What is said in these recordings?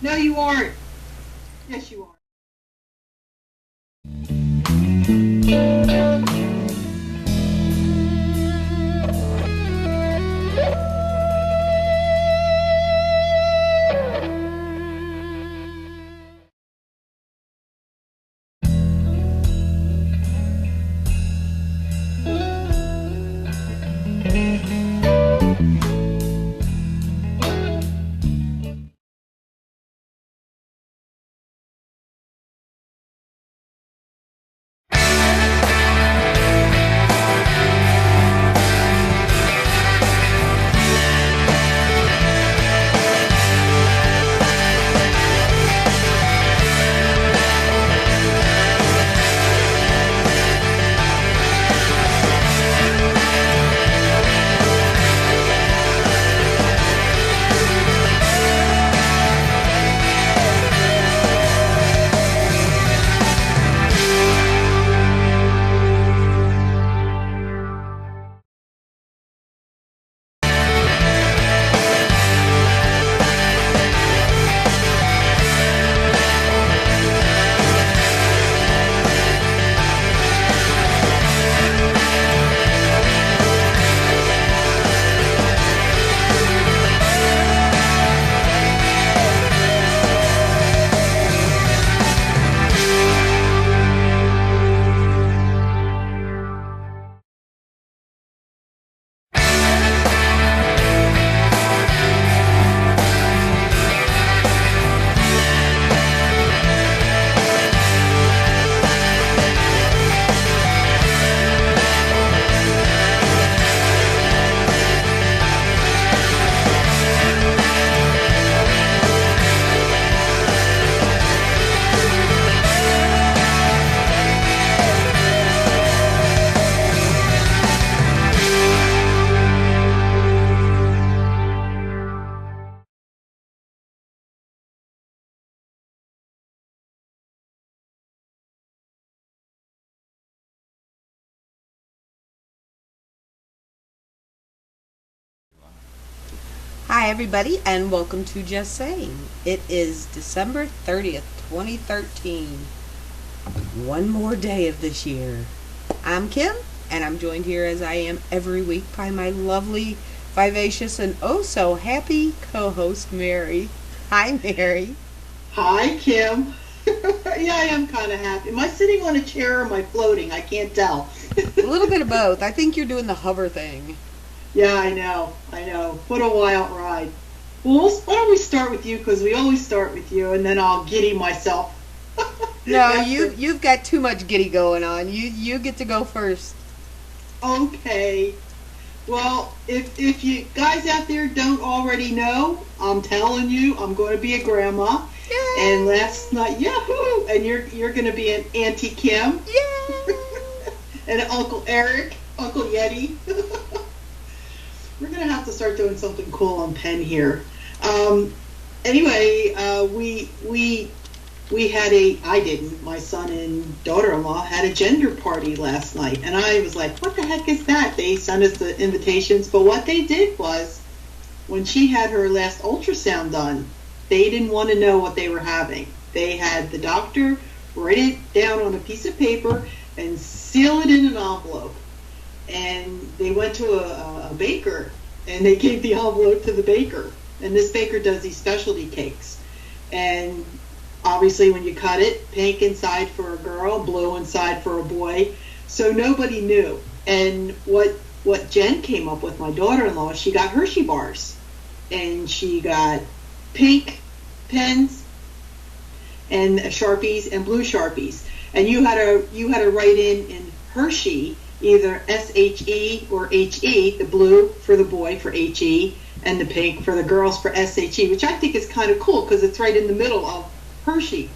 No, you aren't. Yes, you are. Hi, everybody, and welcome to Just Saying. It is December 30th, 2013. One more day of this year. I'm Kim, and I'm joined here as I am every week by my lovely, vivacious, and oh so happy co-host, Mary. Hi, Mary. Hi, Kim. Yeah, I am kind of happy. Am I sitting on a chair or am I floating? I can't tell. A little bit of both. I think you're doing the hover thing. Yeah, I know. What a wild ride. Well, why don't we start with you, because we always start with you, and then I'll giddy myself. No, you've got too much giddy going on. You get to go first. Okay. Well, if you guys out there don't already know, I'm telling you, I'm going to be a grandma. Yay! And last night, yahoo! And you're going to be an Auntie Kim. Yay! And Uncle Eric, Uncle Yeti. We're going to have to start doing something cool on Penn here. Anyway, we had my son and daughter-in-law had a gender party last night. And I was like, what the heck is that? They sent us the invitations. But what they did was, when she had her last ultrasound done, they didn't want to know what they were having. They had the doctor write it down on a piece of paper, and seal it in an envelope. And they went to a baker, and they gave the envelope to the baker. And this baker does these specialty cakes. And obviously when you cut it, pink inside for a girl, blue inside for a boy. So nobody knew. And what Jen came up with, my daughter-in-law, she got Hershey bars. And she got pink pens and Sharpies and blue Sharpies. And you had to write in Hershey either SHE or HE, the blue for the boy for HE, and the pink for the girls for SHE, which I think is kind of cool because it's right in the middle of Hershey.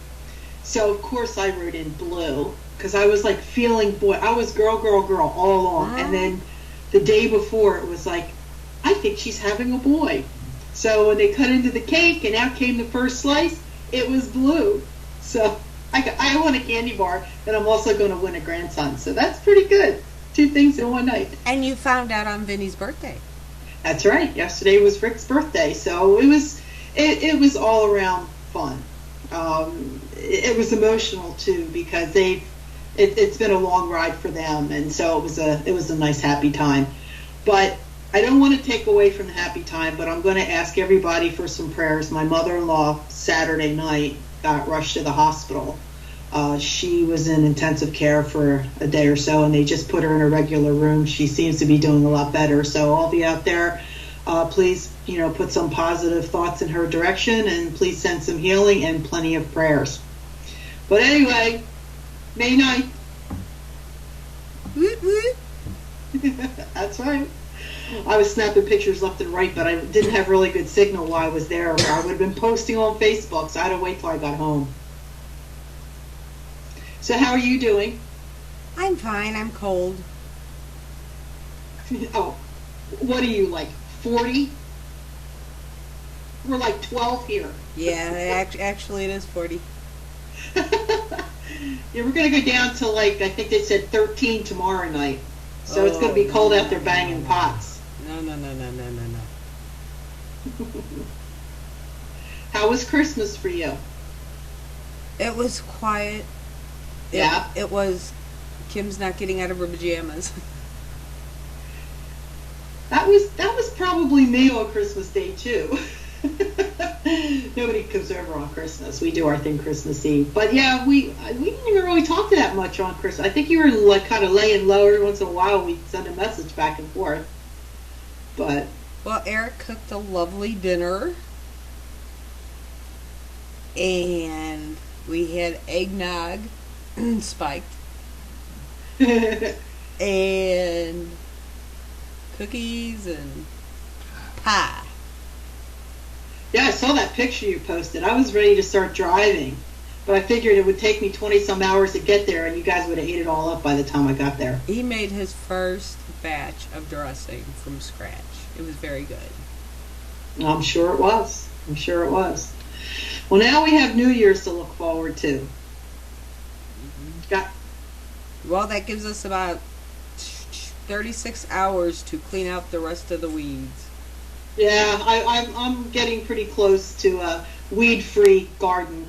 So of course I wrote in blue because I was like feeling boy. I was girl all along. And then the day before it was like, I think she's having a boy. So when they cut into the cake and out came the first slice, it was blue. So I won a candy bar, and I'm also going to win a grandson. So that's pretty good. 2 things in one night. And you found out on Vinny's birthday. That's right. Yesterday was Rick's birthday, so it was all around fun. It was emotional too because it's been a long ride for them, and so it was a nice happy time. But I don't want to take away from the happy time, but I'm going to ask everybody for some prayers. My mother-in-law Saturday night got rushed to the hospital. She was in intensive care for a day or so, and they just put her in a regular room. She seems to be doing a lot better. So all of you out there, please, put some positive thoughts in her direction, and please send some healing and plenty of prayers. But anyway, May 9th. Woot woot. That's right. I was snapping pictures left and right, but I didn't have really good signal while I was there. I would have been posting on Facebook, so I had to wait till I got home. So how are you doing? I'm fine. I'm cold. Oh, what are you, like 40? We're like 12 here. Yeah, actually it is 40. Yeah, we're going to go down to I think they said 13 tomorrow night. So it's going to be cold out there banging pots. No. How was Christmas for you? It was quiet. Yeah. It was. Kim's not getting out of her pajamas. That was probably me on Christmas Day too. Nobody comes over on Christmas. We do our thing Christmas Eve. But yeah, we didn't even really talk that much on Christmas. I think you were kind of laying low. Every once in a while we'd send a message back and forth. But well, Eric cooked a lovely dinner, and we had eggnog spiked and cookies and pie. Yeah, I saw that picture you posted. I was ready to start driving, but I figured it would take me 20-some hours to get there, and you guys would have ate it all up by the time I got there. He made his first batch of dressing from scratch. It was very good. I'm sure it was. Well, now we have New Year's to look forward to. Well, that gives us about 36 hours to clean out the rest of the weeds. Yeah, I'm getting pretty close to a weed-free garden.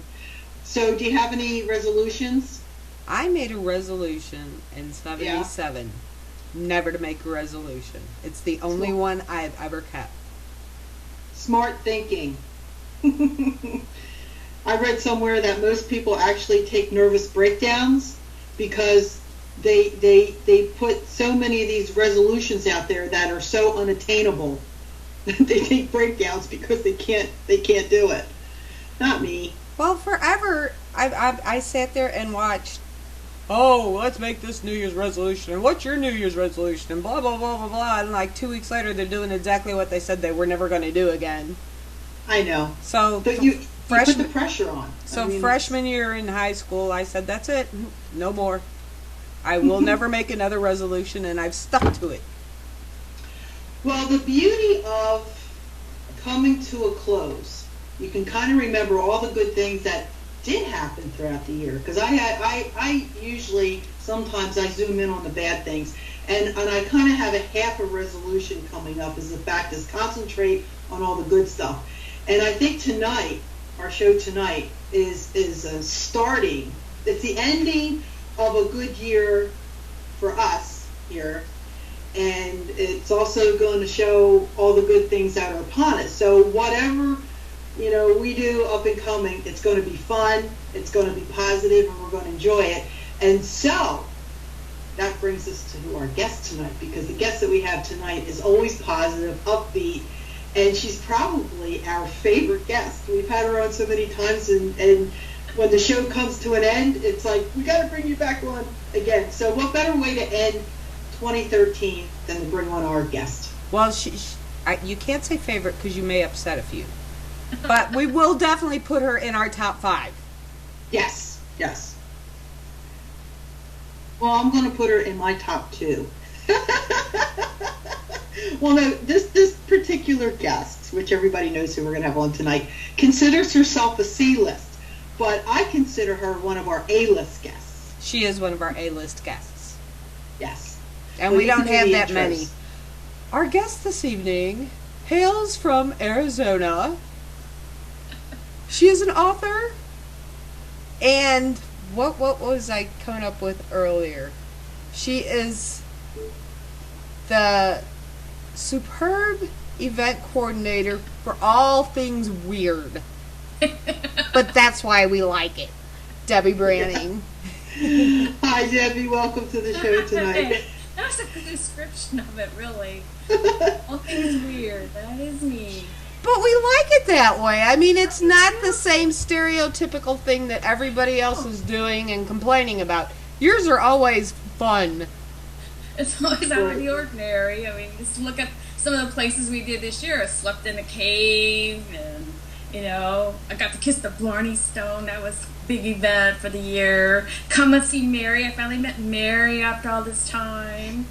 So do you have any resolutions? I made a resolution in 77 never to make a resolution. It's the only one I've ever kept. Smart thinking. I read somewhere that most people actually take nervous breakdowns because they put so many of these resolutions out there that are so unattainable. They take breakdowns because they can't do it. Not me. Well, forever I sat there and watched, oh, let's make this New Year's resolution, and what's your New Year's resolution, and blah blah blah blah blah, and like 2 weeks later they're doing exactly what they said they were never going to do again. I know. So but you put the pressure on. So freshman year in high school, I said, that's it, no more. I will never make another resolution, and I've stuck to it. Well, the beauty of coming to a close, you can kind of remember all the good things that did happen throughout the year. Because I usually, sometimes I zoom in on the bad things. And I kind of have a half a resolution coming up is the fact is concentrate on all the good stuff. And I think tonight, our show tonight, is starting it's the ending of a good year for us here, and it's also going to show all the good things that are upon us. So whatever we do up and coming, it's going to be fun, it's going to be positive, and we're going to enjoy it. And so that brings us to our guest tonight, because the guest that we have tonight is always positive, upbeat, and she's probably our favorite guest. We've had her on so many times, and when the show comes to an end, it's like, we got to bring you back on again. So what better way to end 2013 than to bring on our guest? Well, you can't say favorite because you may upset a few. But we will definitely put her in our top 5. Yes. Well, I'm going to put her in my top 2. Well, no, this particular guest, which everybody knows who we're going to have on tonight, considers herself a C-list. But I consider her one of our A-list guests. She is one of our A-list guests. Yes. And we don't have that many. Our guest this evening hails from Arizona. She is an author. And what was I coming up with earlier? She is the superb event coordinator for all things weird. But that's why we like it. Debbie Branning. Hi, Debbie. Welcome to the show tonight. That was a good description of it, really. All things weird. That is me. But we like it that way. I mean, it's not the same stereotypical thing that everybody else is doing and complaining about. Yours are always fun. It's always out of the ordinary. I mean, just look at some of the places we did this year. I slept in a cave, and I got to kiss the Blarney Stone. That was a big event for the year. Come and see Mary. I finally met Mary after all this time.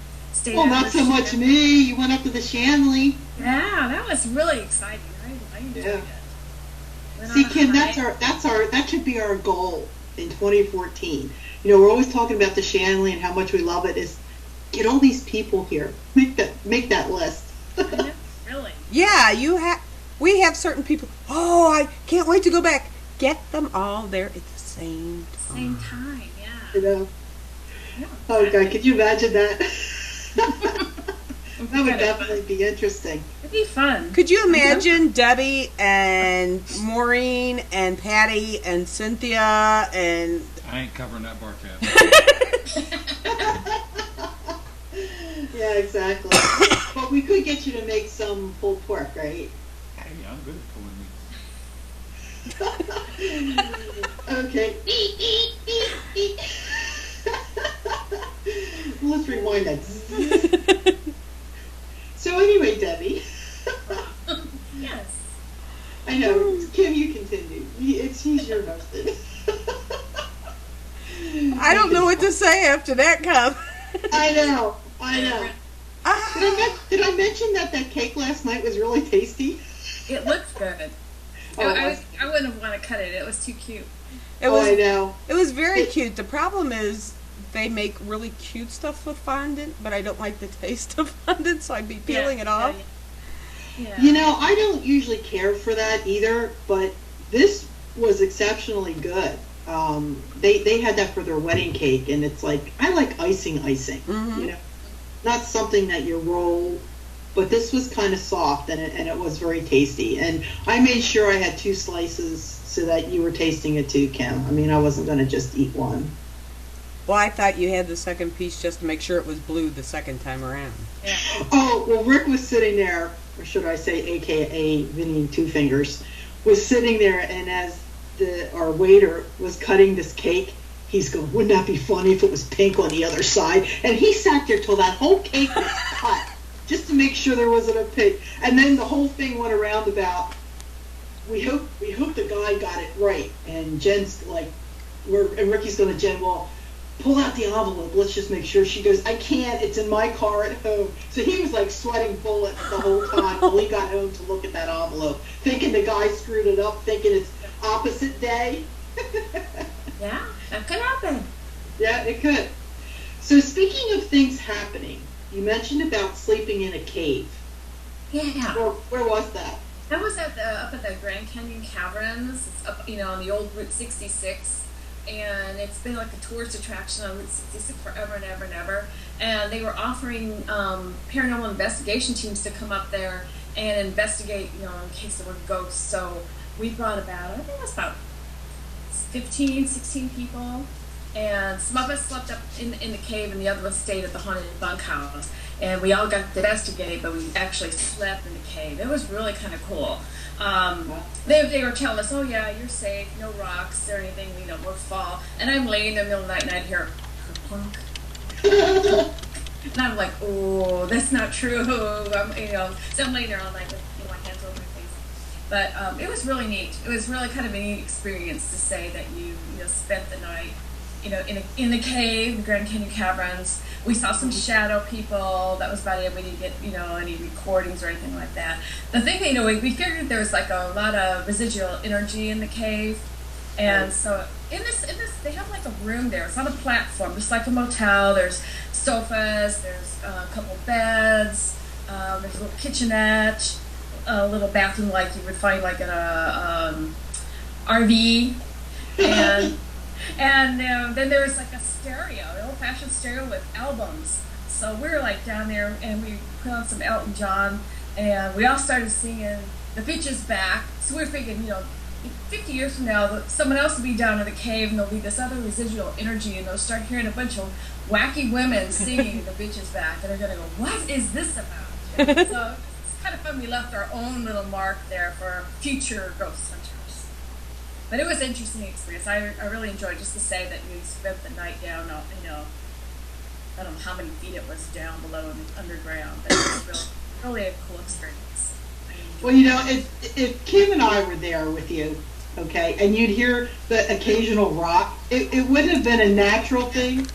Well, not so much me. You went up to the Shanley. Yeah, that was really exciting. I enjoyed it. See, Kim, that should be our goal in 2014. We're always talking about the Shanley and how much we love it. Is get all these people here. Make that list. Really? Yeah, we have certain people. Oh, I can't wait to go back. Get them all there at the same time. Same time, yeah. Yeah, oh God, could you imagine that? That would definitely be interesting. It'd be fun. Could you imagine Debbie and Maureen and Patty and Cynthia and... I ain't covering that bar tab. Yeah, exactly. But we could get you to make some pulled pork, right? Hey, I'm good at pulling meat. Okay. Let's rewind that. So anyway, Debbie. Yes. I know. Kim, you continue. He's your husband. I don't know what to say after that, Cub. I know. Did I mention that cake last night was really tasty? It looked good. I wouldn't want to cut it. It was too cute. I know. It was very cute. The problem is they make really cute stuff with fondant, but I don't like the taste of fondant, so I'd be peeling it off. Yeah. I don't usually care for that either, but this was exceptionally good. They had that for their wedding cake, and it's like, I like icing. Mm-hmm. Not something that you roll, but this was kind of soft, and it was very tasty. And I made sure I had 2 slices so that you were tasting it too, Kim. I mean, I wasn't going to just eat one. Well, I thought you had the second piece just to make sure it was blue the second time around. Yeah. Oh, well, Rick was sitting there, or should I say, a.k.a. Vinny Two Fingers, was sitting there, and as our waiter was cutting this cake, he's going, wouldn't that be funny if it was pink on the other side? And he sat there till that whole cake was cut, just to make sure there wasn't a pink. And then the whole thing went around about, we hope the guy got it right. And Jen's like, and Ricky's going to Jen, well, pull out the envelope, let's just make sure. She goes, I can't, it's in my car at home. So he was like sweating bullets the whole time till he got home to look at that envelope, thinking the guy screwed it up, thinking it's opposite day. Yeah, that could happen. Yeah, it could. So speaking of things happening, you mentioned about sleeping in a cave. Yeah. Where was that? That was up at the Grand Canyon Caverns. It's up, on the old Route 66. and it's been like a tourist attraction on Route 66 forever and ever and ever. And they were offering paranormal investigation teams to come up there and investigate, in case there were ghosts. So we brought about, I think it was about 15, 16 people. And some of us slept up in the cave, and the other of us stayed at the haunted bunkhouse. And we all got to investigate, but we actually slept in the cave. It was really kind of cool. They were telling us, oh yeah, you're safe, no rocks or anything, we'll fall. And I'm laying in the middle of the night and I'd hear plunk. And I'm like, oh, that's not true. So I'm laying there all night with my hands over my face. But it was really neat. It was really kind of a neat experience to say that you spent the night in the cave, the Grand Canyon Caverns. We saw some shadow people. That was about it. We didn't get, any recordings or anything like that. The thing, we figured there was like a lot of residual energy in the cave. And so in this, they have like a room there. It's on a platform, just like a motel. There's sofas, there's a couple beds, there's a little kitchenette, a little bathroom like you would find like in a RV. And then there was like a stereo, an old-fashioned stereo with albums. So we were like down there, and we put on some Elton John, and we all started singing "The Bitch Is Back." So we were thinking, 50 years from now, someone else will be down in the cave, and there'll be this other residual energy, and they'll start hearing a bunch of wacky women singing "The Bitch Is Back," and they're gonna go, "What is this about?" So it's kind of fun. We left our own little mark there for future ghost hunters. But it was an interesting experience. I really enjoyed just to say that we spent the night down, I don't know how many feet it was down below in the underground, but it was really a cool experience. Well, if Kim and I were there with you, okay, and you'd hear the occasional rock, it wouldn't have been a natural thing.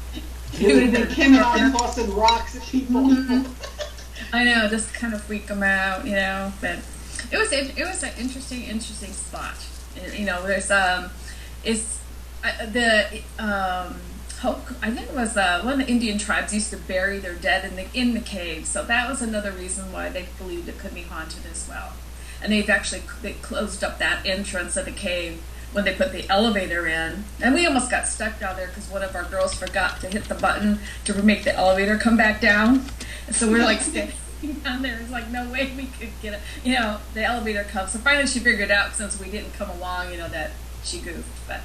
It would have been Kim and I tossing rocks at people. Mm-hmm. I know, just kind of freak them out, but it was an interesting spot. There's I think it was one of the Indian tribes used to bury their dead in the cave, so that was another reason why they believed it could be haunted as well. And they closed up that entrance of the cave when they put the elevator in, and we almost got stuck down there because one of our girls forgot to hit the button to make the elevator come back down, and so we're like standing down there. It's like no way we could get it. The elevator comes. So finally she figured out, since we didn't come along, that she goofed. But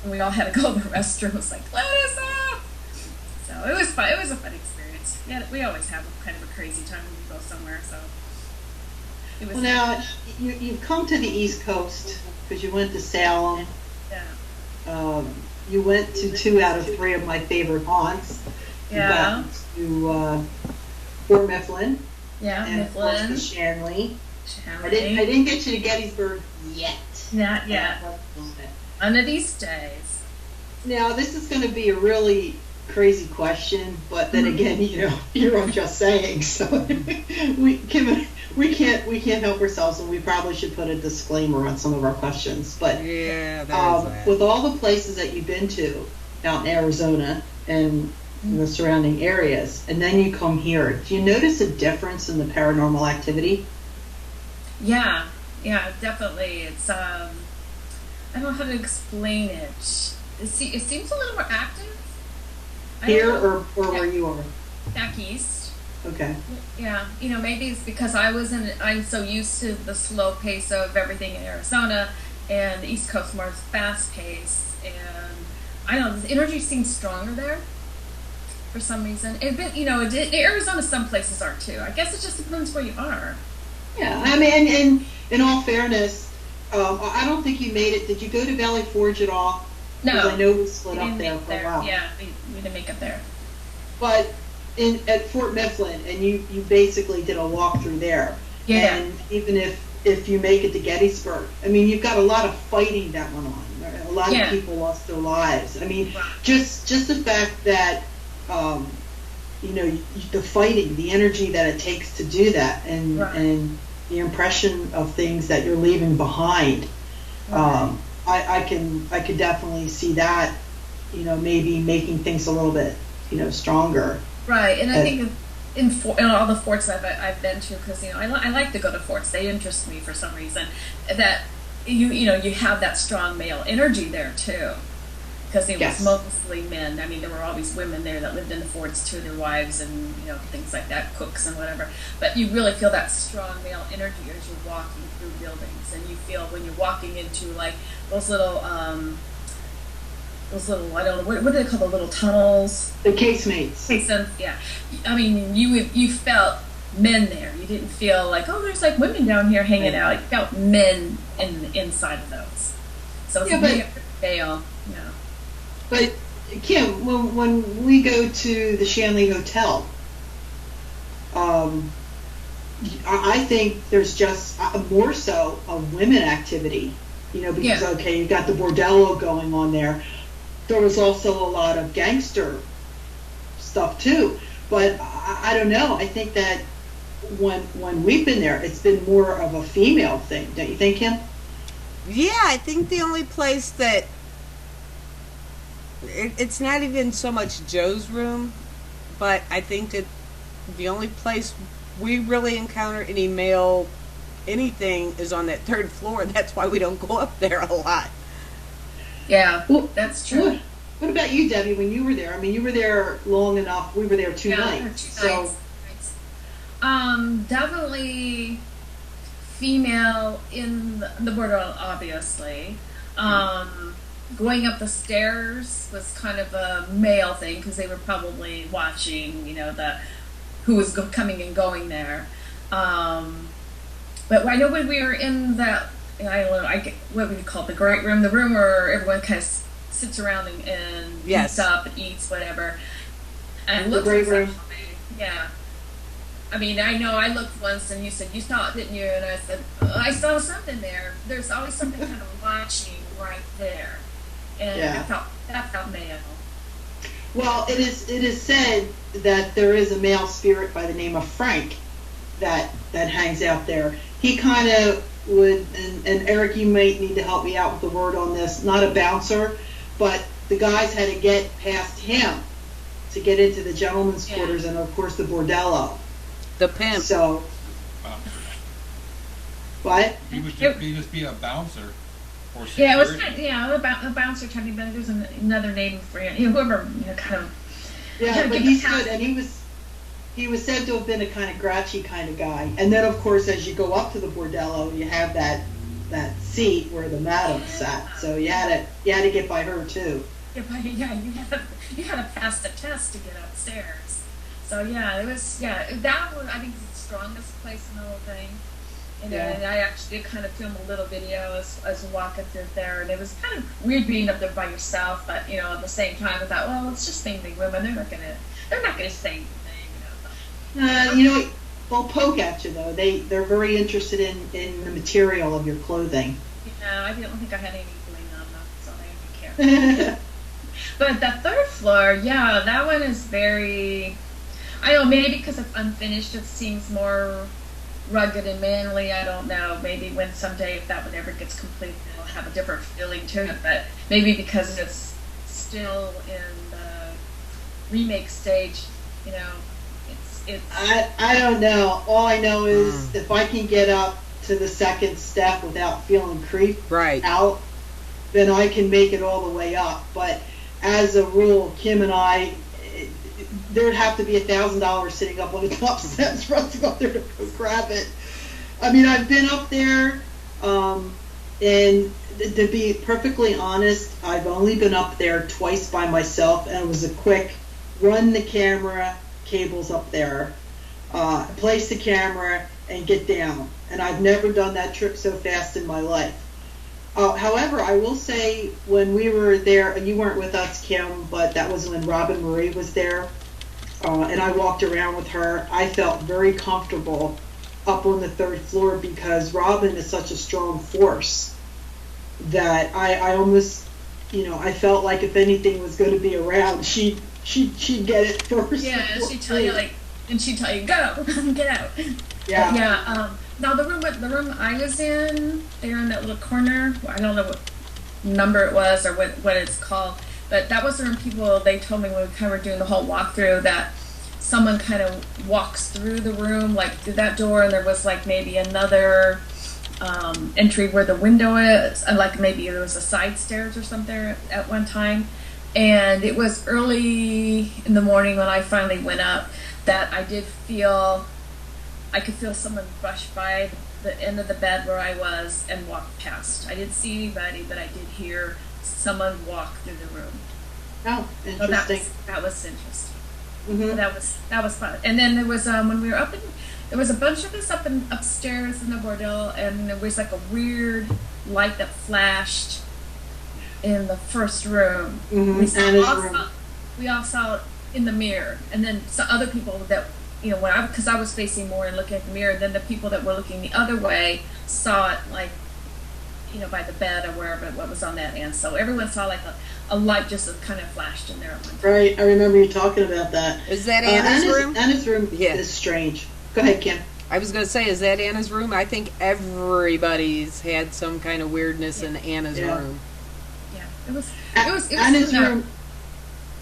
we all had to go to the restroom. It was like, let us up. So it was fun. It was a fun experience. Yeah, we always have kind of a crazy time when we go somewhere. So it was. Well, now you've come to the East Coast because you went to Salem. Yeah. You went to 2 out of 3 of my favorite haunts. Yeah. You went to Fort Mifflin. Yeah, and Mifflin. Of course, the Shanley. I didn't get you to Gettysburg yet. Not yet. One of these days. Now, this is going to be a really crazy question, but then again, you're on Just Saying, so we can't help ourselves, and we probably should put a disclaimer on some of our questions. But yeah, with all the places that you've been to out in Arizona and the surrounding areas, and then you come here, do you notice a difference in the paranormal activity? Yeah, definitely. It's I don't know how to explain it. It seems a little more active. Here or where you are? Back east. Okay. Yeah, maybe it's because I'm so used to the slow pace of everything in Arizona, and the East Coast more fast paced, and I don't know, the energy seems stronger there for some reason. Arizona, some places are too. I guess it just depends where you are. Yeah, I mean, and in all fairness, I don't think you made it. Did you go to Valley Forge at all? No. Because I know we split up there for a while. Yeah, we didn't make it there. But at Fort Mifflin, and you basically did a walk through there. Yeah. And even if you make it to Gettysburg, I mean, you've got a lot of fighting that went on. Right? A lot of people lost their lives. I mean, just the fact that the fighting, the energy that it takes to do that, and the impression of things that you're leaving behind. I could definitely see that, maybe making things a little bit, stronger. Right, and I think in all the forts I've been to, because I like to go to forts. They interest me for some reason. That you have that strong male energy there too. because it Yes. was mostly men. I mean, there were always women there that lived in the forts too, their wives and things like that, cooks and whatever. But you really feel that strong male energy as you're walking through buildings, and you feel when you're walking into like those little I don't know what do they call the little tunnels? The casemates. Yeah. I mean, you felt men there. You didn't feel like, oh, there's like women down here hanging out. You felt men inside of those. So it's a big veil. Yeah. But Kim, when we go to the Shanley Hotel, I think there's just more so a women activity, because okay, you've got the bordello going on there. There was also a lot of gangster stuff too, but I don't know. I think that when we've been there, it's been more of a female thing, don't you think, Kim? Yeah, I think the only place that it's not even so much Joe's room, but I think that the only place we really encounter any male anything is on that third floor. That's why we don't go up there a lot. Yeah, that's true. What about you, Debbie, when you were there? I mean, you were there long enough. We were there two nights. Definitely female in the border, obviously. Going up the stairs was kind of a male thing because they were probably watching, who was coming and going there. But I know when we were in that, I don't know, what would you call it, the great room, the room where everyone kind of sits around and eats up and eats whatever. And the great room. Yeah. I mean, I know I looked once and you said, you saw it, didn't you? And I said, I saw something there. There's always something kind of watching right there. And that felt male. Well, it is said that there is a male spirit by the name of Frank that hangs out there. He kind of would, and Eric, you might need to help me out with the word on this, not a bouncer, but the guys had to get past him to get into the gentleman's quarters and, of course, the bordello. The pimp. So, what? He was just be a bouncer. Or security. Yeah, it was kind of, a bouncer type of, but there's another name for it. Whoever, kind of. Yeah, but he's good, and he was said to have been a kind of grouchy kind of guy. And then, of course, as you go up to the bordello, you have that seat where the madam sat. So you had to get by her too. Yeah, you had to pass the test to get upstairs. So it was that was, I think, the strongest place in the whole thing. And I actually did kind of film a little video as walking through there, and it was kind of weird being up there by yourself, but at the same time I thought, well, it's just mainly women. They're not gonna say anything. They'll poke at you though. They're very interested in the material of your clothing. I didn't think I had any bling on them, so they didn't care. But the third floor, that one is very. I don't know, maybe because it's unfinished, it seems more rugged and manly. I don't know. Maybe when someday, if that one ever gets complete, it'll have a different feeling to it. But maybe because it's still in the remake stage, it's. I don't know. All I know is if I can get up to the second step without feeling creeped out, then I can make it all the way up. But as a rule, Kim and I, there'd have to be $1,000 sitting up on the top steps for us to go up there to go grab it. I mean, I've been up there, and to be perfectly honest, I've only been up there twice by myself, and it was a quick run the camera, cables up there, place the camera, and get down. And I've never done that trip so fast in my life. However, I will say when we were there, and you weren't with us, Kim, but that was when Robin Marie was there, and I walked around with her, I felt very comfortable up on the third floor because Robin is such a strong force that I almost, I felt like if anything was going to be around, she'd get it first. Yeah, she'd tell you go, get out. Yeah. Now the room I was in, there in that little corner, I don't know what number it was or what it's called, but that was the room they told me when we kind of were doing the whole walkthrough that someone kind of walks through the room, like through that door, and there was like maybe another entry where the window is, like maybe there was a side stairs or something at one time. And it was early in the morning when I finally went up that I could feel someone brush by the end of the bed where I was and walk past. I didn't see anybody, but I did hear someone walk through the room. Oh, So interesting. that was interesting. Mm-hmm. That was fun. And then there was when we were up there was a bunch of us upstairs in the bordel, and there was like a weird light that flashed in the first room. Mm-hmm. We all saw it in the mirror, and then some other people that because I was facing more and looking at the mirror, and then the people that were looking the other way saw it like by the bed or wherever what was on that end. So everyone saw like a light just kind of flashed in there at one time. Right, I remember you talking about that. Is that Anna's room? Anna's room Yeah. is strange. Go ahead, Kim. I was going to say, is that Anna's room? I think everybody's had some kind of weirdness in Anna's room. Yeah, it was Anna's room.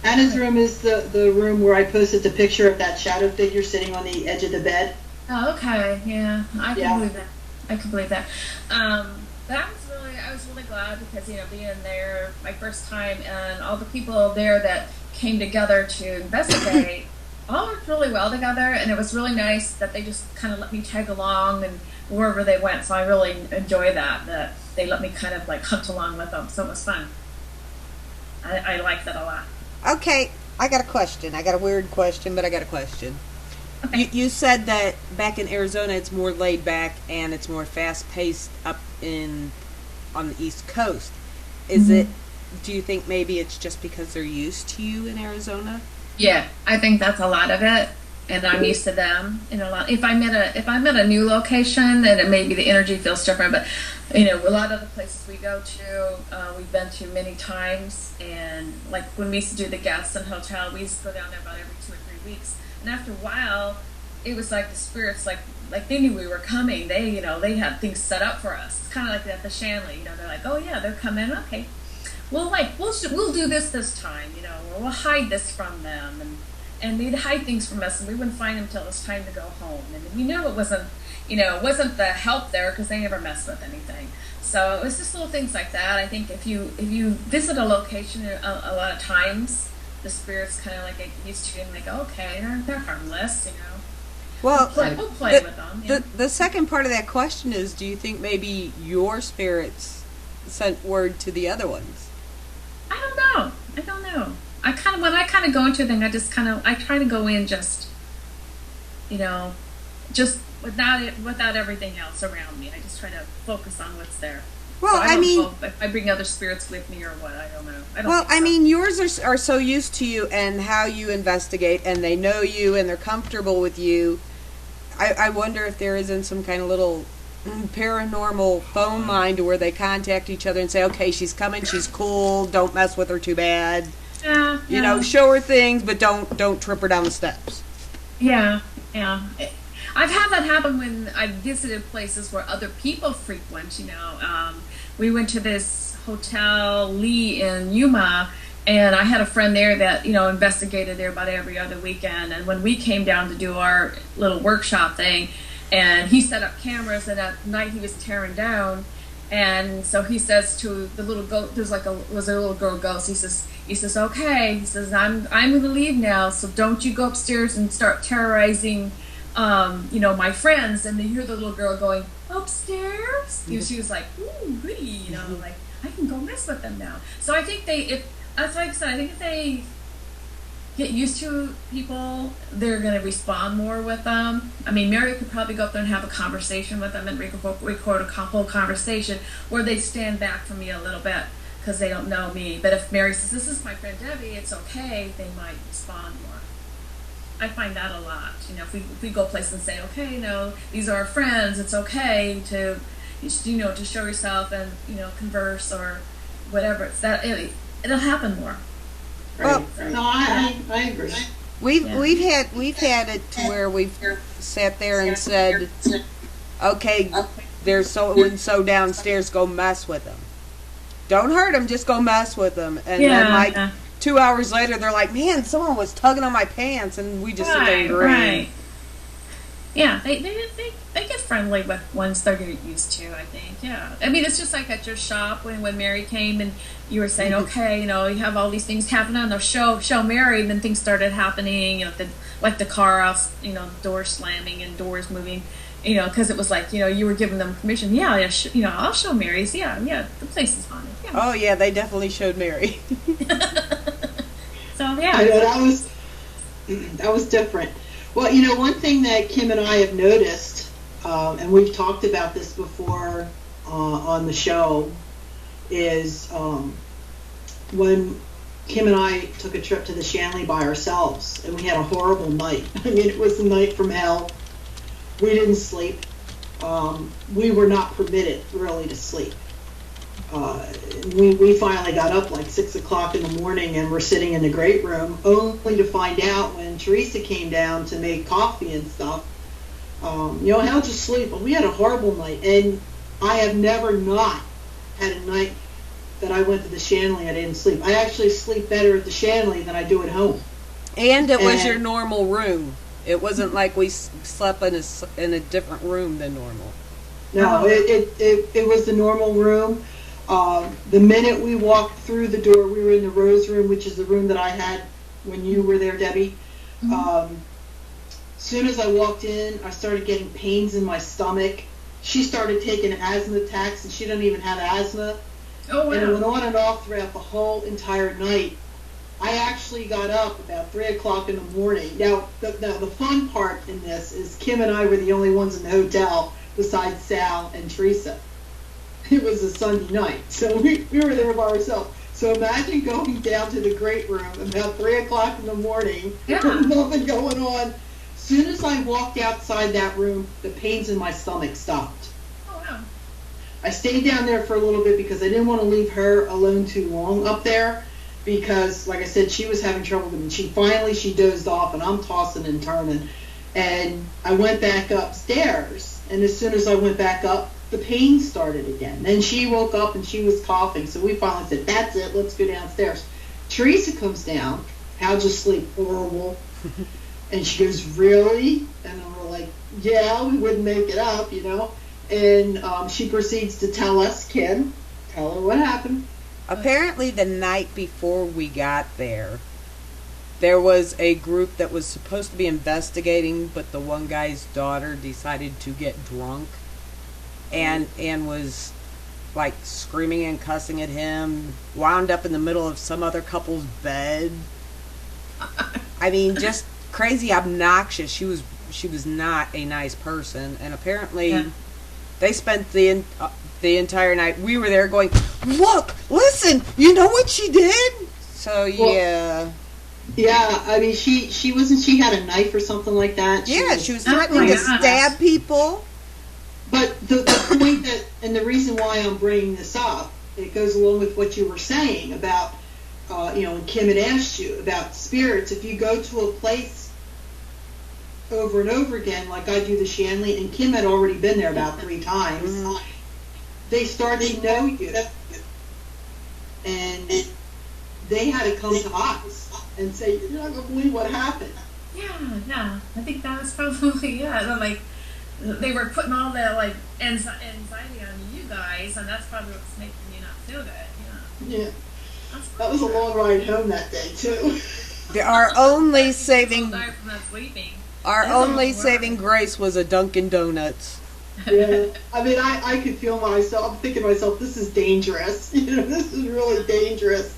Anna's room is the room where I posted the picture of that shadow figure sitting on the edge of the bed. Oh, okay, yeah, I can believe that. I can believe that. But I was really glad because being there my first time, and all the people there that came together to investigate all worked really well together, and it was really nice that they just kind of let me tag along and wherever they went. So I really enjoy that they let me kind of like hunt along with them. So it was fun. I like that a lot. Okay, I got a question. I got a weird question, but I got a question. Okay. You said that back in Arizona it's more laid back and it's more fast paced up on the East Coast. Is it? Do you think maybe it's just because they're used to you in Arizona? Yeah, I think that's a lot of it, and I'm used to them. If I'm at a new location, then maybe the energy feels different. But a lot of the places we go to, we've been to many times, and like when we used to do the Gaston Hotel, we used to go down there about every 2 or 3 weeks. And after a while, it was like the spirits, like they knew we were coming. They had things set up for us. It's kind of like at the Shanley. They're like, oh yeah, they're coming. Okay. We'll do this time, or we'll hide this from them, and they'd hide things from us, and we wouldn't find them until it was time to go home. And we knew it wasn't the help there because they never messed with anything. So it was just little things like that. I think if you visit a location a lot of times, the spirits kind of like get used to you and like, okay, they're harmless, Well, we'll play with them. The second part of that question is, do you think maybe your spirits sent word to the other ones? I don't know. When I go into a thing, I try to go in just without everything else around me. I just try to focus on what's there. Well, so I mean, know if I bring other spirits with me or what. I don't know. I mean, yours are so used to you and how you investigate, and they know you and they're comfortable with you. I wonder if there isn't some kind of little paranormal phone line to where they contact each other and say, okay, she's coming, she's cool, don't mess with her too bad. Yeah. Show her things, but don't trip her down the steps. Yeah. I've had that happen when I visited places where other people frequent. We went to this Hotel Lee in Yuma, and I had a friend there that investigated there about every other weekend. And when we came down to do our little workshop thing, and he set up cameras, and at night he was tearing down. And so he says to the little ghost, was a little girl ghost. He says, okay. He says, I'm going to leave now, so don't you go upstairs and start terrorizing, my friends. And then you hear the little girl going, upstairs? She was like, ooh, goody, like, I can go mess with them now. So I think that's like I said, I think if they get used to people, they're going to respond more with them. I mean, Mary could probably go up there and have a conversation with them and record a whole conversation, where they stand back from me a little bit because they don't know me. But if Mary says, this is my friend Debbie, it's okay, they might respond more. I find that a lot. If we go places and say, okay, these are our friends, it's okay to show yourself and, converse or whatever. It'll happen more. Well, No, I agree. We've had it to where we've sat there and said, okay, there's so and so downstairs, go mess with them. Don't hurt them, just go mess with them. And then 2 hours later, they're like, man, someone was tugging on my pants, and we just sit there and grin. Right. Yeah, they get friendly with once they're used to, I think. Yeah. I mean, it's just like at your shop when Mary came and you were saying, okay, you have all these things happening on the show Mary, and then things started happening, like the car out, doors slamming and doors moving, because it was like, you were giving them permission. Yeah, I'll show Mary's. Yeah, the place is haunted. Yeah. Oh, yeah, they definitely showed Mary. So, yeah. I know, that was different. Well, one thing that Kim and I have noticed, and we've talked about this before on the show, is when Kim and I took a trip to the Shanley by ourselves, and we had a horrible night. I mean, it was a night from hell. We didn't sleep. We were not permitted, really, to sleep. We finally got up like 6 o'clock in the morning, and we're sitting in the great room, only to find out when Teresa came down to make coffee and stuff, how'd you sleep? Well, we had a horrible night, and I have never not had a night that I went to the Shanley I didn't sleep. I actually sleep better at the Shanley than I do at home. And it was your normal room. It wasn't like we slept in a different room than normal. No, it was the normal room. The minute we walked through the door, we were in the Rose Room, which is the room that I had when you were there, Debbie. As soon as I walked in, I started getting pains in my stomach. She started taking asthma attacks, and she doesn't even have asthma. Oh, wow. And it went on and off throughout the whole entire night. I actually got up about 3 o'clock in the morning. Now, the fun part in this is Kim and I were the only ones in the hotel besides Sal and Teresa. It was a Sunday night, so we were there by ourselves. So imagine going down to the great room about 3 o'clock in the morning, nothing going on. As soon as I walked outside that room, the pains in my stomach stopped. Oh, wow. I stayed down there for a little bit because I didn't want to leave her alone too long up there, because, like I said, she was having trouble with me. She dozed off, and I'm tossing and turning. And I went back upstairs, and as soon as I went back up, the pain started again. Then she woke up and she was coughing, so we finally said, that's it, let's go downstairs. Teresa comes down, how'd you sleep? Horrible. And she goes, really? And we're like, yeah, we wouldn't make it up, And she proceeds to tell us, Kim, tell her what happened. Apparently the night before we got there was a group that was supposed to be investigating, but the one guy's daughter decided to get drunk and was like screaming and cussing at him, wound up in the middle of some other couple's bed. I mean, just crazy obnoxious. She was not a nice person, and apparently they spent the entire night. We were there going, look, listen, you know what she did? So yeah. Yeah, I mean, she had a knife or something like that. She was threatening to stab people. But the point that, and the reason why I'm bringing this up, it goes along with what you were saying about, when Kim had asked you about spirits. If you go to a place over and over again, like I do the Shanley, and Kim had already been there about 3 times, they start to know you. And they had to come to us and say, you're not going to believe what happened. Yeah. I think that was probably, like, they were putting all the, anxiety on you guys, and that's probably what's making you not feel good. Yeah. That was a long ride home that day, too. Our only saving grace was a Dunkin' Donuts. Yeah. I mean, I could feel myself, I'm thinking to myself, this is dangerous. This is really dangerous.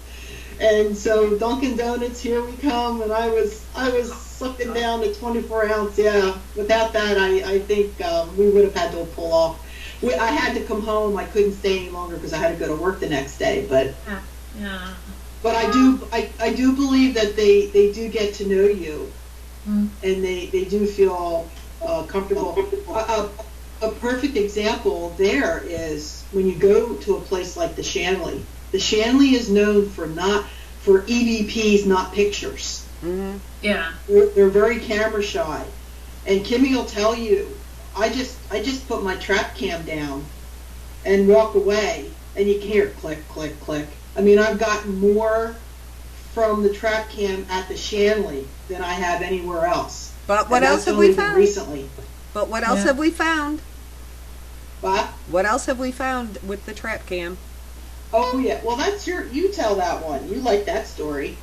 And so Dunkin' Donuts, here we come, and I was sucking down the 24-ounce. Yeah, without that, I think we would have had to pull off. I had to come home. I couldn't stay any longer because I had to go to work the next day. But I do believe that they do get to know you, and they do feel comfortable. A perfect example there is when you go to a place like the Shanley. The Shanley is known for EVPs, not pictures. Mm-hmm. Yeah. They're very camera shy. And Kimmy will tell you, I just put my trap cam down and walk away, and you can hear click, click, click. I mean, I've gotten more from the trap cam at the Shanley than I have anywhere else. But what else have we found? Recently. But what else have we found? What? What else have we found with the trap cam? Oh yeah. Well, that's you tell that one. You like that story.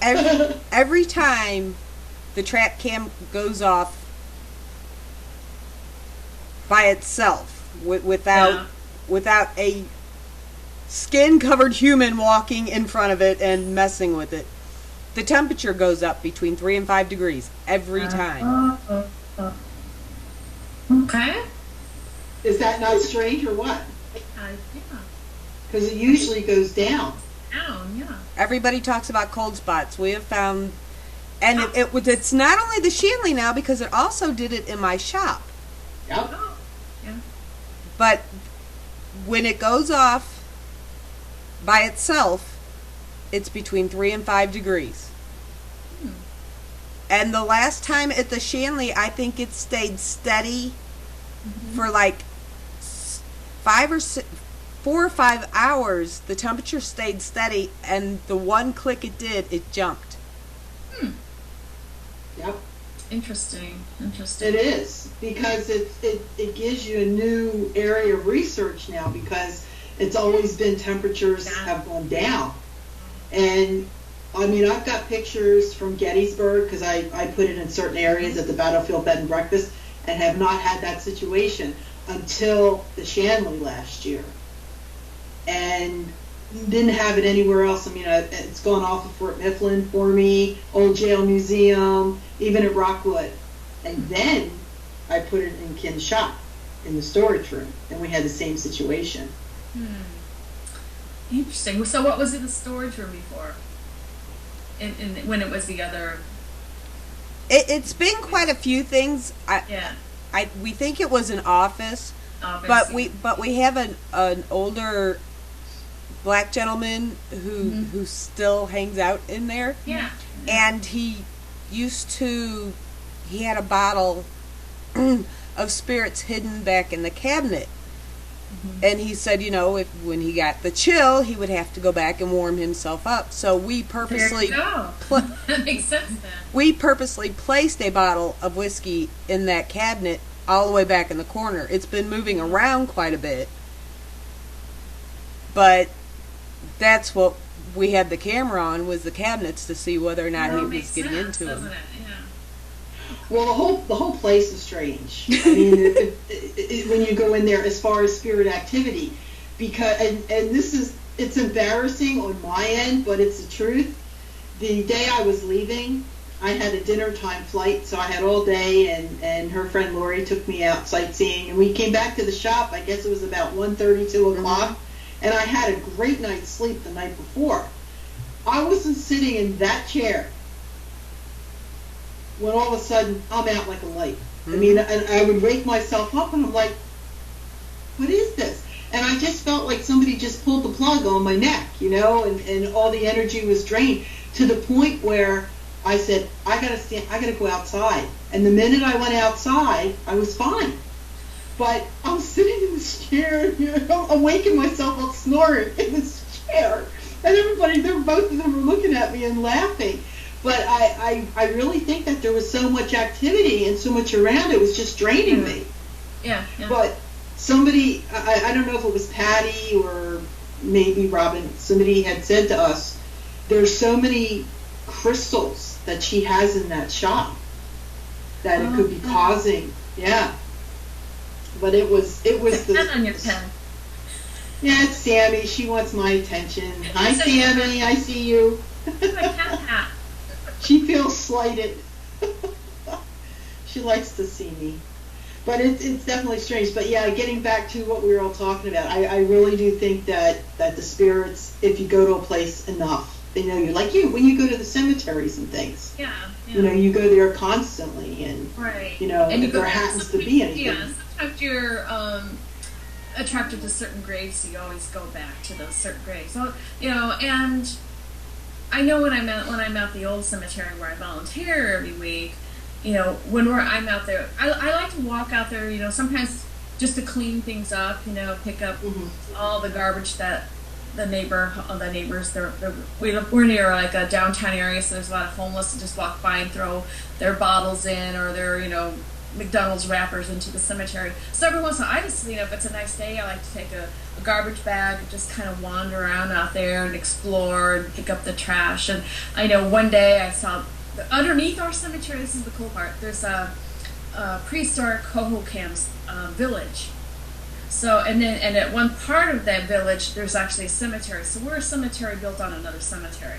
Every time the trap cam goes off by itself, without a skin-covered human walking in front of it and messing with it, the temperature goes up between 3 and 5 degrees every time. Okay. Is that not strange or what? Yeah. Because it usually goes down. Down, yeah. Everybody talks about cold spots. We have found, and it's not only the Shanley now, because it also did it in my shop. Yep. Oh, yeah. But when it goes off by itself, it's between 3 and 5 degrees. And the last time at the Shanley, I think it stayed steady for like 4 or 5 hours. The temperature stayed steady, and the one click it did, it jumped. Yep. Interesting. It is, because it gives you a new area of research now, because it's always been temperatures have gone down. And I mean, I've got pictures from Gettysburg, because I put it in certain areas at the battlefield bed and breakfast, and have not had that situation until the Shanley last year. And didn't have it anywhere else. I mean, it's gone off of Fort Mifflin for me, Old Jail Museum, even at Rockwood. And then I put it in Ken's shop in the storage room, and we had the same situation. Interesting. So what was in the storage room before? When it was the other... It's been quite a few things. We think it was an office, but we have an older black gentleman who still hangs out in there. Yeah. And he had a bottle of spirits hidden back in the cabinet. And he said, when he got the chill, he would have to go back and warm himself up. So we purposely that makes sense then. We purposely placed a bottle of whiskey in that cabinet all the way back in the corner. It's been moving around quite a bit, but that's what we had the camera on, was the cabinets, to see whether or not he was getting into them. Doesn't it? Yeah. Well, the whole place is strange. I mean, when you go in there, as far as spirit activity, because and it's embarrassing on my end, but it's the truth. The day I was leaving, I had a dinner time flight, so I had all day, and her friend Lori took me out sightseeing, and we came back to the shop. I guess it was about 1:30, 2 o'clock, and I had a great night's sleep the night before. I wasn't sitting in that chair when all of a sudden I'm out like a light. I mean, and I would wake myself up, and I'm like, what is this? And I just felt like somebody just pulled the plug on my neck, and all the energy was drained, to the point where I said, I gotta go outside. And the minute I went outside, I was fine. But I was sitting in this chair, I'm waking myself up snoring in this chair. And both of them were looking at me and laughing. But I really think that there was so much activity and so much around, it was just draining me. Yeah. But somebody, I don't know if it was Patty or maybe Robin, somebody had said to us, there's so many crystals that she has in that shop that it could be causing. Yeah. But it was the pen on your pen. Yeah, it's Sammy. She wants my attention. Hi, Sammy. I see you. She feels slighted. She likes to see me. But it's definitely strange. But yeah, getting back to what we were all talking about, I really do think that the spirits, if you go to a place enough, they know you. Like when you go to the cemeteries and things. Yeah. You go there constantly, and right. And if there happens to be anything. Yeah, sometimes you're attracted to certain graves, so you always go back to those certain graves. So and I know when I'm at the old cemetery where I volunteer every week, when I'm out there, I like to walk out there, sometimes just to clean things up, pick up all the garbage that the neighbors, we're near like a downtown area, so there's a lot of homeless that just walk by and throw their bottles in, or their, McDonald's wrappers into the cemetery. So every once in a while, I just, if it's a nice day, I like to take a garbage bag and just kind of wander around out there and explore and pick up the trash. And I know one day I saw underneath our cemetery, this is the cool part, there's a prehistoric Hohokam village. So, and at one part of that village, there's actually a cemetery. So we're a cemetery built on another cemetery.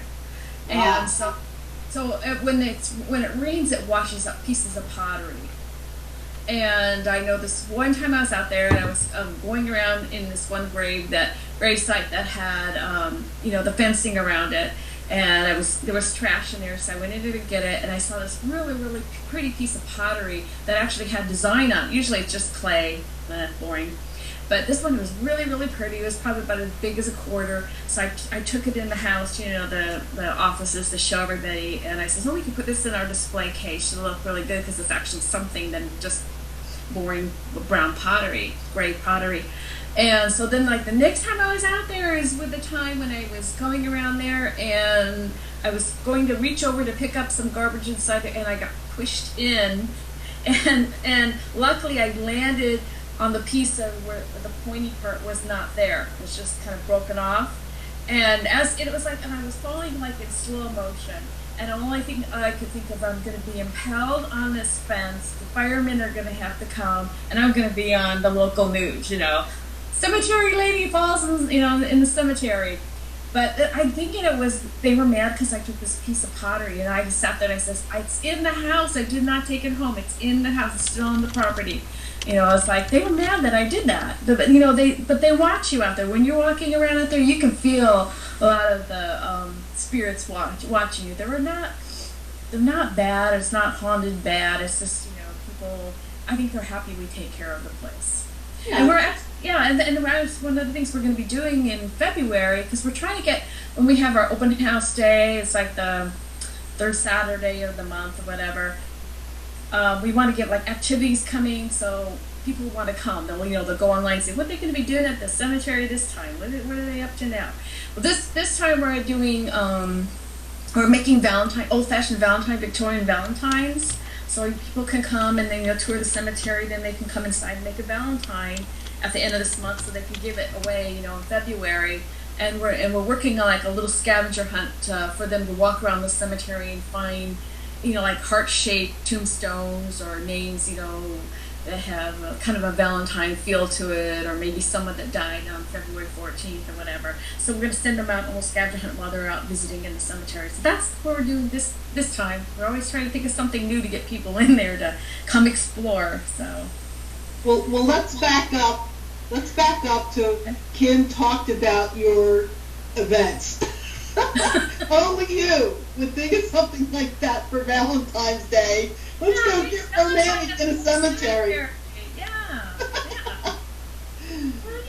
Wow. And when it rains, it washes up pieces of pottery. And I know this one time I was out there and I was going around in this one grave site that had, the fencing around it. And there was trash in there, so I went in there to get it, and I saw this really, really pretty piece of pottery that actually had design on it. Usually it's just clay, boring. But this one was really, really pretty. It was probably about as big as a quarter. So I took it in the house, the offices to show everybody. And I said, we can put this in our display case. It'll look really good because it's actually something than just boring brown pottery, gray pottery. And so then, the next time I was out there is with the time when I was going around there, and I was going to reach over to pick up some garbage inside there, and I got pushed in, and luckily I landed on the piece of where the pointy part was not there. It was just kind of broken off, and and I was falling in slow motion. And the only thing I could think of, I'm going to be impaled on this fence. The firemen are going to have to come, and I'm going to be on the local news, Cemetery lady falls in the cemetery. But I'm thinking they were mad because I took this piece of pottery, and I just sat there and I says, it's in the house. I did not take it home. It's in the house. It's still on the property. It's they were mad that I did that. But they watch you out there. When you're walking around out there, you can feel a lot of the spirits watching you. They're not bad. It's not haunted bad. It's just, people, I think they're happy we take care of the place. Yeah. And that's one of the things we're going to be doing in February, because we're trying to get, when we have our open house day, it's the third Saturday of the month or whatever, we want to get activities coming, so people want to come. They'll go online and say, what are they going to be doing at the cemetery this time? What are they up to now? Well, this time we're doing, we're making old-fashioned Victorian Valentines. So people can come and then tour the cemetery. Then they can come inside and make a Valentine at the end of this month, so they can give it away, in February. And we're working on a little scavenger hunt for them to walk around the cemetery and find, heart-shaped tombstones or names, that have kind of a Valentine feel to it, or maybe someone that died on February 14th or whatever. So we're going to send them out on a little scavenger hunt while they're out visiting in the cemetery. So that's what we're doing this time. We're always trying to think of something new to get people in there to come explore. So, well, let's back up. Let's back up to Kim talked about your events. Only you would think of something like that for Valentine's Day. Let's go get romantic in a cemetery. Yeah.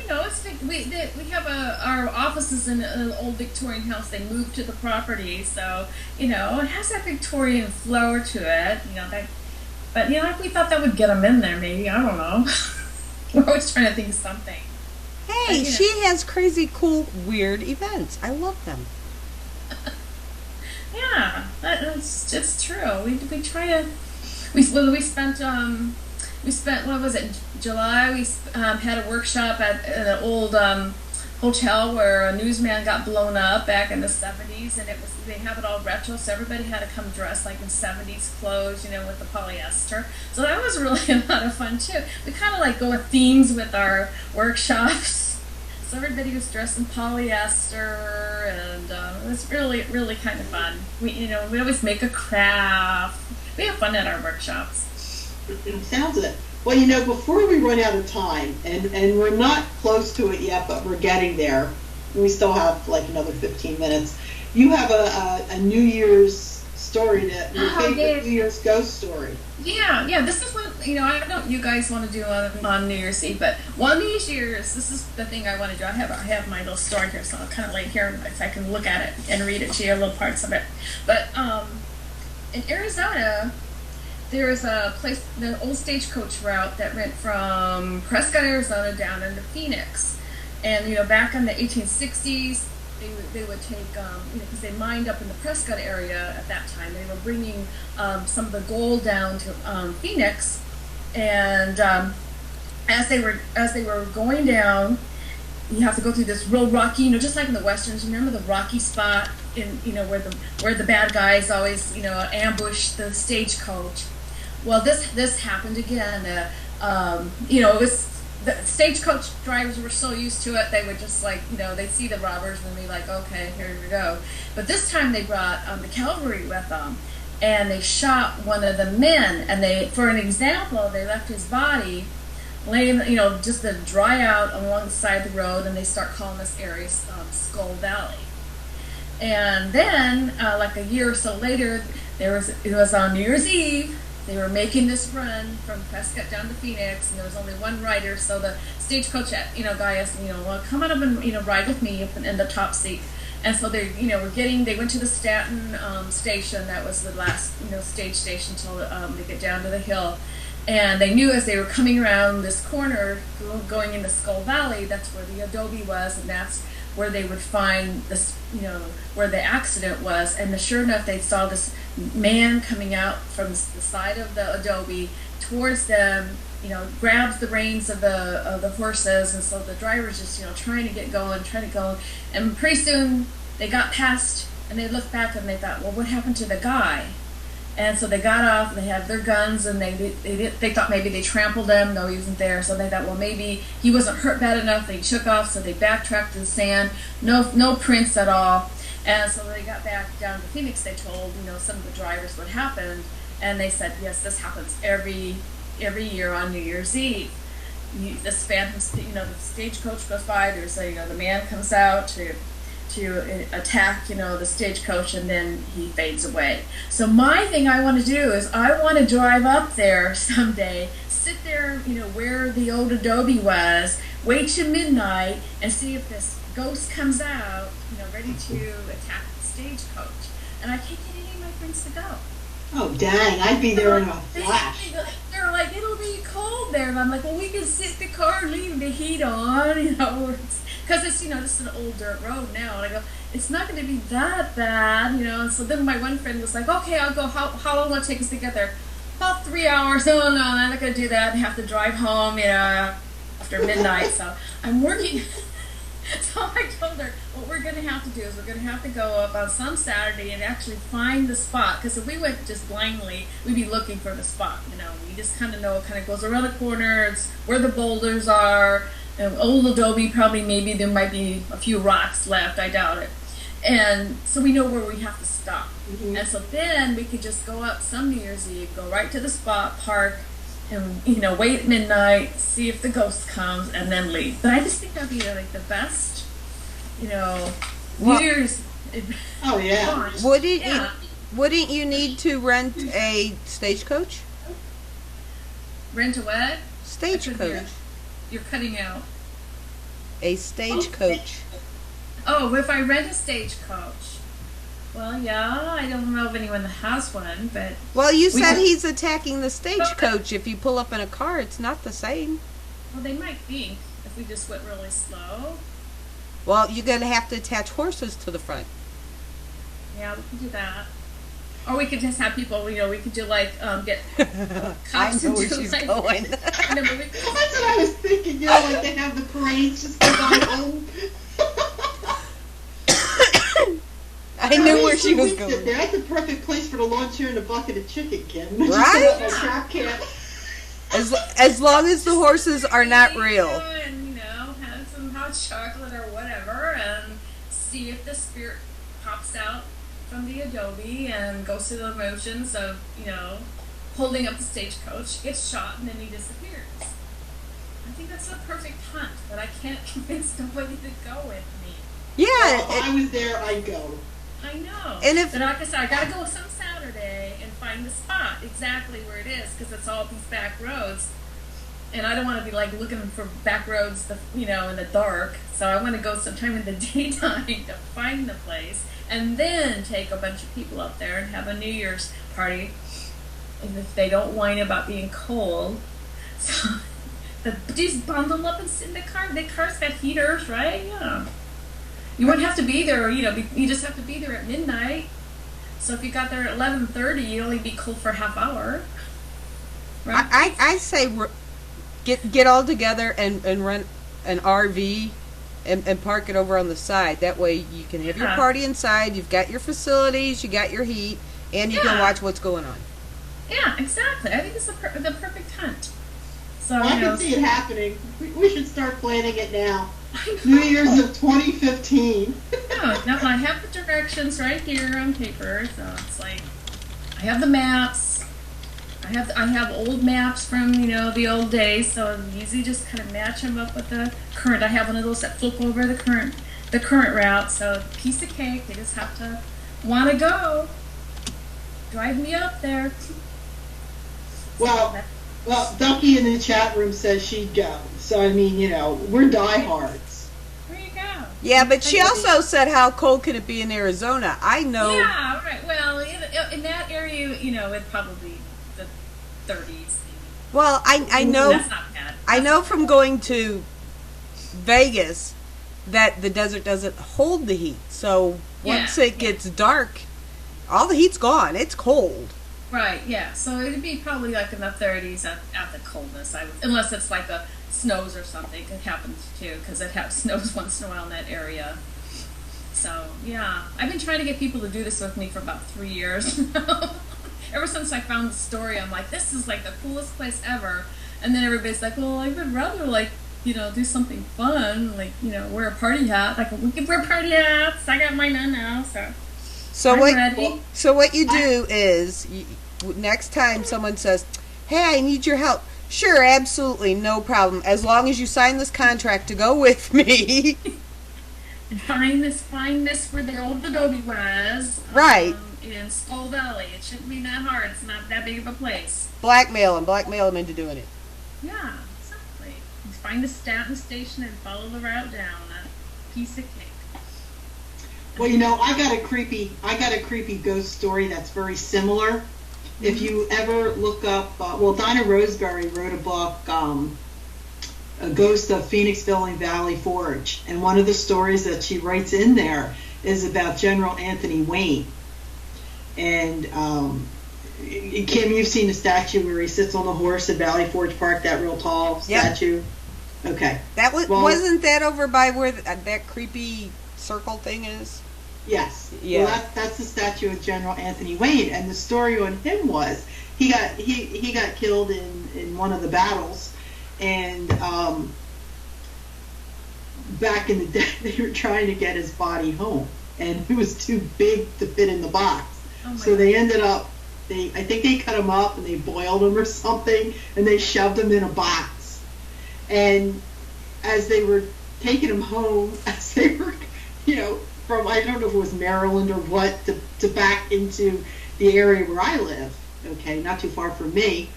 Well, we have our offices in an old Victorian house. They moved to the property, so it has that Victorian flow to it. But we thought that would get them in there. Maybe, I don't know. We're always trying to think of something. Hey, she has crazy, cool, weird events. I love them. Yeah, it's true. We try to. We spent what was it, July? We had a workshop at an old hotel where a newsman got blown up back in the 70s, and they have it all retro, so everybody had to come dressed in 70s clothes, with the polyester. So that was really a lot of fun too. We kind of go with themes with our workshops. So everybody was dressed in polyester, and it was really, really kind of fun. We always make a craft. We have fun at our workshops. It sounds it. Well, before we run out of time, and we're not close to it yet, but we're getting there. We still have another 15 minutes. You have a New Year's story, your favorite New Year's ghost story. Yeah. This is what I don't know what you guys want to do on New Year's Eve, but one of these years, this is the thing I want to do. I have my little story here, so I'll kind of lay here if I can look at it and read it to you, little parts of it. But in Arizona, there is a place, the old stagecoach route that went from Prescott, Arizona down into Phoenix. And, back in the 1860s, they would take, because they mined up in the Prescott area at that time. They were bringing some of the gold down to Phoenix, And as they were going down, you have to go through this real rocky, just like in the westerns. Remember the rocky spot in where the bad guys always ambush the stagecoach. Well, this happened again. It was the stagecoach drivers were so used to it, they would just they'd see the robbers and be like, okay, here we go. But this time they brought the cavalry with them, and they shot one of the men. And for an example, they left his body laying, just to dry out along the side of the road, and they start calling this area Skull Valley. And then, like a year or so later, it was on New Year's Eve. They were making this run from Prescott down to Phoenix, and there was only one rider. So the stagecoach, guy asked, well, come on up and ride with me up in the top seat. And so they, they went to the Staten station. That was the last, stage station until they get down to the hill. And they knew as they were coming around this corner, going into Skull Valley, that's where the adobe was, and that's where they would find this, where the accident was. And sure enough, they saw this man coming out from the side of the adobe towards them, grabs the reins of the horses. And so the driver's just, trying to get going, and pretty soon they got past, and they looked back and they thought, well, what happened to the guy? And so they got off, they had their guns, and they thought maybe they trampled him. No, he wasn't there. So they thought, well, maybe he wasn't hurt bad enough. They took off, so they backtracked to the sand. No prints at all. And so they got back down to Phoenix. They told, some of the drivers what happened. And they said, yes, this happens every year on New Year's Eve. This phantom, the stagecoach goes by. There's the man comes out to attack, the stagecoach, and then he fades away. So my thing I want to do is I want to drive up there someday, sit there, where the old adobe was, wait till midnight, and see if this ghost comes out, ready to attack the stagecoach. And I can't get any of my friends to go. Oh, dang, I'd be there in a flash. They're like, it'll be cold there. And I'm like, well, we can sit in the car and leave the heat on, because it's, just an old dirt road now. And I go, it's not going to be that bad, And so then my one friend was like, okay, I'll go. How long will it take us to get there? About 3 hours. Oh, no, I'm not going to do that. I have to drive home, after midnight. So I'm working. So I told her, what we're going to have to do is we're going to have to go up on some Saturday and actually find the spot. Because if we went just blindly, we'd be looking for the spot. We just kind of know it kind of goes around the corner. It's where the boulders are. Old adobe, probably maybe there might be a few rocks left. I doubt it. And so we know where we have to stop. Mm-hmm. And so then we could just go up some New Year's Eve, go right to the spot, park, and wait at midnight, see if the ghost comes, and then leave. But I just think that'd be like the best, New Year's. Oh yeah. Wouldn't you need to rent a stagecoach? Rent a what? Stagecoach. You're cutting out. A stagecoach. Oh, if I rent a stagecoach. Well, yeah, I don't know of anyone that has one, but... Well, you said he's attacking the stagecoach. If you pull up in a car, it's not the same. Well, they might think if we just went really slow. Well, you're going to have to attach horses to the front. Yeah, we can do that. Or we could just have people, we could do get cops. I know where she's going. That's what I was thinking, they have the parades just to go home. I knew where she was going. That's the perfect place for the lawn chair and a bucket of chicken, Kim. Right? Trap camp. As long as the horses are not real. And, have some hot chocolate or whatever, and see if the spirit pops out from the adobe and goes through the motions of, holding up the stagecoach, gets shot, and then he disappears. I think that's a perfect hunt, but I can't convince nobody to go with me. Yeah. Well, if I was there, I'd go. I know. And but like I said, I gotta go some Saturday and find the spot exactly where it is, because it's all these back roads, and I don't want to be looking for back roads, in the dark. So I want to go sometime in the daytime to find the place, and then take a bunch of people up there and have a New Year's party. And if they don't whine about being cold, so just bundle up and sit in the car. The car's got heaters, right? Yeah. You wouldn't have to be there, you just have to be there at midnight. So if you got there at 11:30, you'd only be cold for a half hour. Right? I say get all together and rent an RV and park it over on the side. That way you can have your party inside. You've got your facilities, you got your heat, and you can watch what's going on. Yeah, exactly. I think it's the perfect hunt. So I can see it happening. We should start planning it now. New Year's of 2015. No, I have the directions right here on paper, so it's like I have the maps. I have old maps from the old days, so I usually just kind of match them up with the current. I have one of those that flip over the current route. So piece of cake. They just have to want to go. Drive me up there. Well, Ducky in the chat room says she'd go. So, I mean, we're diehards. There you go. Yeah, but she also said how cold can it be in Arizona? I know. Yeah, right. Well, in that area, it'd probably the 30s. Well, I know. That's not bad. I know from going to Vegas that the desert doesn't hold the heat. So once it gets dark, all the heat's gone. It's cold. Right, yeah. So it'd be probably like in the 30s at the coldness, unless it's like a snows or something. It happens too, because it snows once in a while in that area. So, yeah. I've been trying to get people to do this with me for about 3 years now. Ever since I found the story, I'm like, this is like the coolest place ever. And then everybody's like, well, I would rather do something fun, wear a party hat. Like, we can wear party hats. I got mine on now, so what you do is, next time someone says, hey, I need your help. Sure, absolutely, no problem. As long as you sign this contract to go with me. And find this where the old adobe was. Right. In Skull Valley. It shouldn't be that hard. It's not that big of a place. Blackmail them into doing it. Yeah, exactly. Find the Stanton station and follow the route down. A piece of cake. Well, I got a creepy ghost story that's very similar. Mm-hmm. If you ever look up, Dinah Roseberry wrote a book, A Ghost of Phoenixville and Valley Forge, and one of the stories that she writes in there is about General Anthony Wayne. And Kim, you've seen the statue where he sits on the horse at Valley Forge Park, that real tall statue? Yep. Okay. That wasn't that over by where that creepy circle thing is? Yes. Yeah. Well, that's the statue of General Anthony Wayne, and the story on him was he got killed in one of the battles, and back in the day they were trying to get his body home, and it was too big to fit in the box. So they ended up, I think they cut him up and they boiled him or something, and they shoved him in a box. And as they were taking him home, as they were, from, I don't know if it was Maryland or what, to back into the area where I live, okay, not too far from me,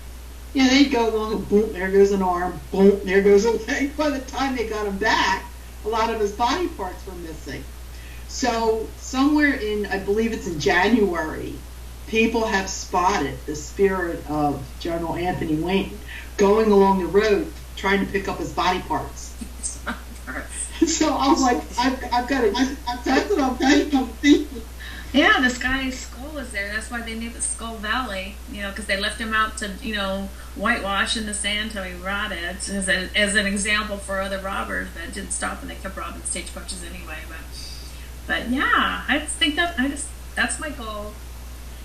they'd go along and boom, there goes an arm, boom, there goes a leg. By the time they got him back, a lot of his body parts were missing. So somewhere I believe it's in January, people have spotted the spirit of General Anthony Wayne going along the road trying to pick up his body parts. So I was like, I've got to, that's what I'm thinking. Yeah, this guy's skull was there. That's why they named it Skull Valley, because they left him out to, whitewash in the sand till he rotted as an example for other robbers, but it didn't stop and they kept robbing stagecoaches anyway. But yeah, I just think that's my goal.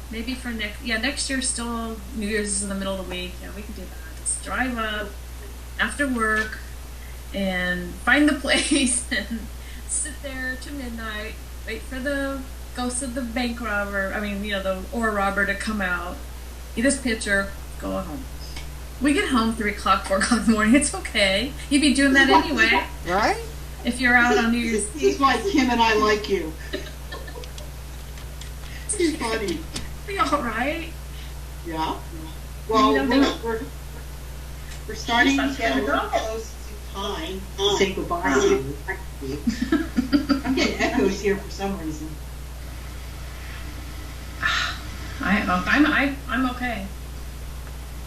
Maybe for next year still, New Year's is in the middle of the week. Yeah, we can do that. Just drive up after work and find the place and sit there to midnight, wait for the ghost of the bank robber, the ore robber to come out, get his picture, go home. We get home 3 o'clock, 4 o'clock in the morning. It's okay. You'd be doing that anyway. Right? If you're out on New Year's Eve. This is why Kim and I like you. It's funny. Be all right. Yeah. Well, we're starting to get a little close to time to say goodbye to you. I'm getting echoes here for some reason. I'm okay.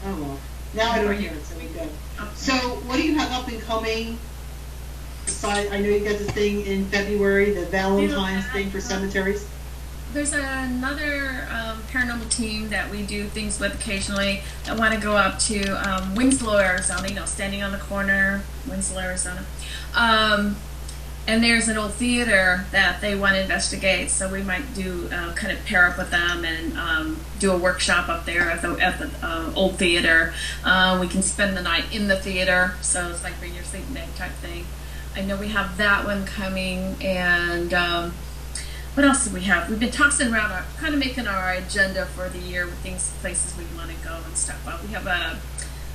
Oh well. Now I don't hear it, so we go. Okay. So, what do you have up and coming? I know you got this thing in February, the Valentine's thing for cemeteries. there's another paranormal team that we do things with occasionally that want to go up to Winslow, Arizona. You know, standing on the corner, Winslow, Arizona. And there's an old theater that they want to investigate, so we might do kind of pair up with them and do a workshop up there at the old theater. We can spend the night in the theater, so it's like bring your sleeping bag type thing. I know we have that one coming, and what else do we have? We've been tossing around, kind of making our agenda for the year with things, places we want to go and stuff. But we have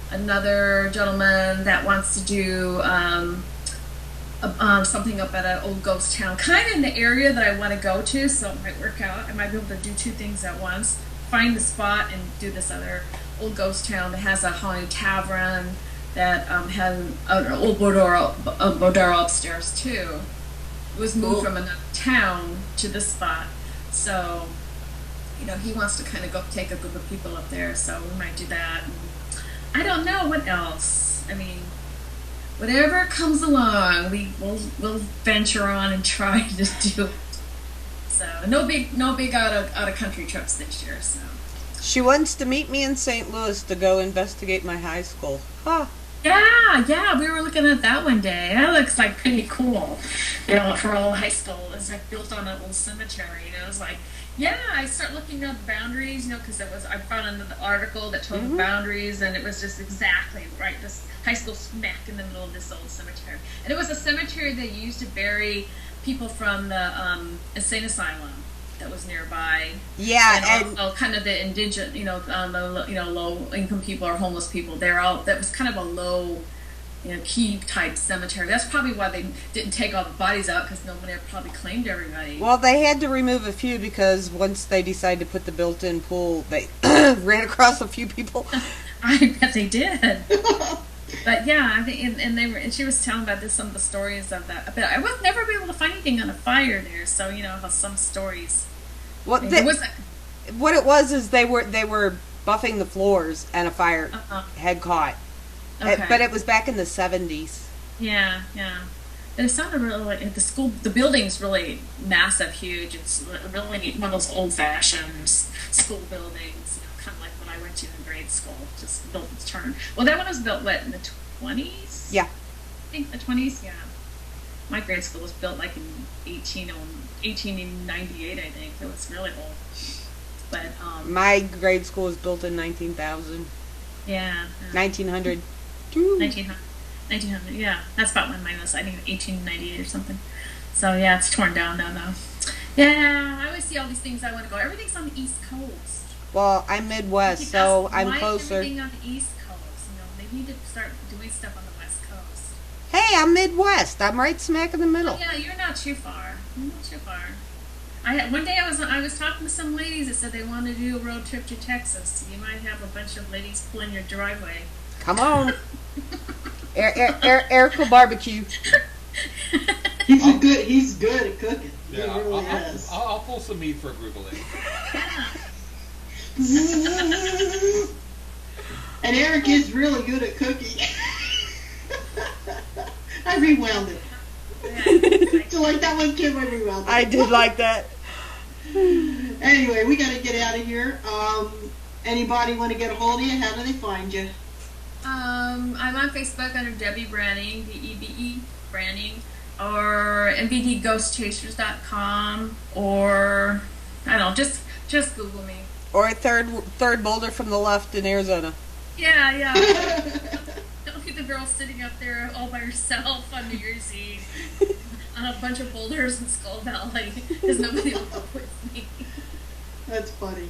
another gentleman that wants to do something up at an old ghost town, kind of in the area that I want to go to, so it might work out. I might be able to do two things at once: find the spot and do this other old ghost town that has a haunted tavern that has an old boudoir upstairs too. It was moved from another town to this spot, so you know he wants to kind of go take a group of people up there, so we might do that. And I don't know what else. I mean, whatever comes along, we'll venture on and try to do it. So no big out of country trips this year. So She wants to meet me in St. Louis to go investigate my high school. Huh. Yeah, we were looking at that one day. That looks like pretty cool. You know, for a high school, it's like built on an old cemetery. You know, it was like, yeah. I start looking at the boundaries, you know, because I found another article that told the boundaries, and it was just exactly right. This high school smack in the middle of this old cemetery, and it was a cemetery they used to bury people from the insane asylum that was nearby. Yeah, and also kind of the indigenous, low income people or homeless people. That was kind of a low, key type cemetery. That's probably why they didn't take all the bodies out, because nobody probably claimed everybody. Well, they had to remove a few because once they decided to put the built-in pool, they ran across a few people. I bet they did. But yeah, I think, and she was telling about some of the stories of that. But I was never able to find anything on a fire there, so how some stories. Well, what it was is they were buffing the floors, and a fire had caught. Okay. But it was back in the 70s. Yeah. But it sounded really like the building's really massive, huge. It's really one of those old-fashioned school buildings, kind of like when I went to in grade school, just built its turn. Well, that one was built, in the 20s? Yeah. I think the 20s, yeah. My grade school was built like in 1898, I think. It was really old. But my grade school was built in 19,000. Yeah. 1900. 1900, yeah. That's about when mine was, I think 1898 or something. So yeah, it's torn down now though. Yeah, I always see all these things I want to go. Everything's on the East Coast. Well, I'm Midwest, so I'm closer. Everything on the East Coast. They need to start doing stuff on the West Coast. Hey, I'm Midwest. I'm right smack in the middle. Oh, yeah, you're not too far. One day I was talking to some ladies that said they wanted to do a road trip to Texas. You might have a bunch of ladies pull in your driveway. Come on. Eric will barbecue. He's good at cooking. Yeah, he really is. I'll pull some meat for a group of ladies. And Eric is really good at cooking. I rewound it. So like that one, Kim, I rewound it. I did like that. Anyway, we got to get out of here. Anybody want to get a hold of you? How do they find you? I'm on Facebook under Debe Branning, Debe Branning, or MVD Ghostchasers.com, or I don't know, just Google me. Or a third boulder from the left in Arizona. Yeah. Don't be the girl sitting up there all by herself on New Year's Eve on a bunch of boulders in Skull Valley, because nobody will go with me. That's funny.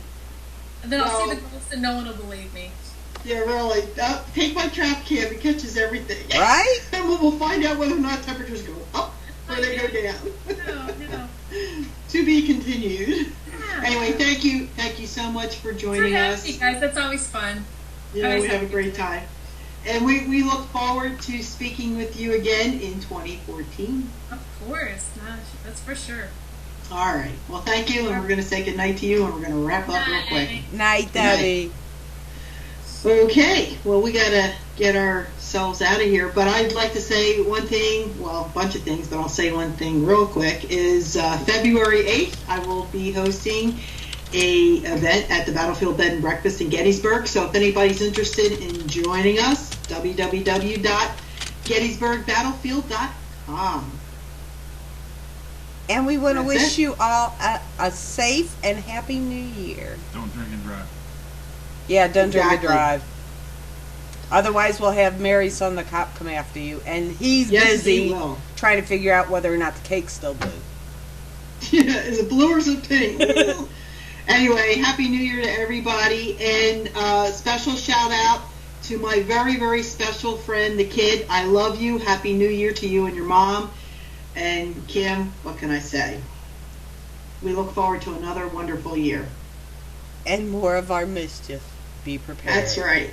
And then I'll see the ghost and no one will believe me. Yeah, really. Take my trap cam. It catches everything. Right? And we'll find out whether or not temperatures go up or they go down. No. To be continued. Yeah. Anyway, thank you so much for joining us. Happy, guys. That's always fun. We have a great time. And we look forward to speaking with you again in 2014. Of course. Gosh, that's for sure. All right. Well, thank you, and we're going to say goodnight to you, and we're going to wrap up real quick. Night, Debbie. Okay. Well, we got to get ourselves out of here. But I'd like to say one thing, well, a bunch of things, but I'll say one thing real quick, is February 8th, I will be hosting a event at the Battlefield Bed and Breakfast in Gettysburg. So if anybody's interested in joining us, www.gettysburgbattlefield.com. And we want to wish you all a safe and happy New Year. Don't drink and drive. Yeah, don't drink and Exactly. drive. Otherwise, we'll have Mary's son, the cop, come after you, and he's Yes, busy he will. trying to figure out whether or not the cake's still blue. Yeah, is it blue or is it pink? Anyway, Happy New Year to everybody, and special shout out to my very, very special friend, the kid. I love you. Happy New Year to you and your mom. And Kim, what can I say? We look forward to another wonderful year. And more of our mischief. Be prepared. That's right.